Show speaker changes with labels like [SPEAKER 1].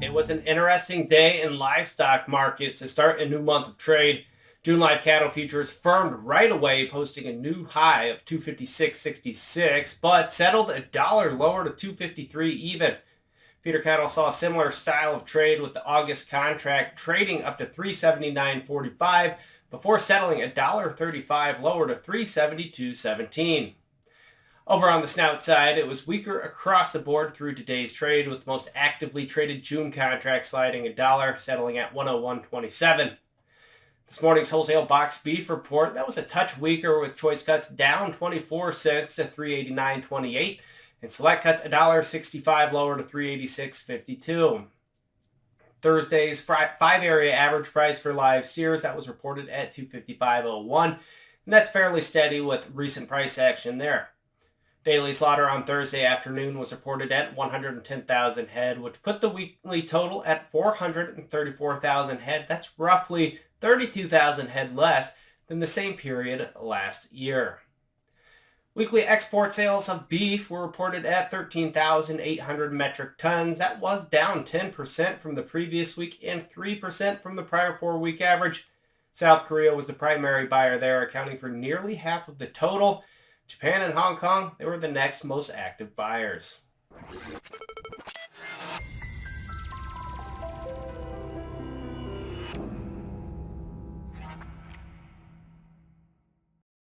[SPEAKER 1] It was an interesting day in livestock markets to start a new month of trade. June live cattle futures firmed right away, posting a new high of 256.66, but settled a dollar lower to 253 even. Feeder cattle saw a similar style of trade, with the August contract trading up to 379.45 before settling $1.35 lower to 372.17. Over on the snout side, it was weaker across the board through today's trade, with the most actively traded June contract sliding a dollar, settling at 101.27. This morning's wholesale box beef report, that was a touch weaker, with choice cuts down 24 cents to 389.28 and select cuts $1.65 lower to 386.52. Thursday's 5-area average price for live steers, that was reported at 255.01, and that's fairly steady with recent price action there. Daily slaughter on Thursday afternoon was reported at 110,000 head, which put the weekly total at 434,000 head. That's roughly 32,000 head less than the same period last year. Weekly export sales of beef were reported at 13,800 metric tons. That was down 10% from the previous week and 3% from the prior 4-week average. South Korea was the primary buyer there, accounting for nearly half of the total. Japan and Hong Kong, they were the next most active buyers.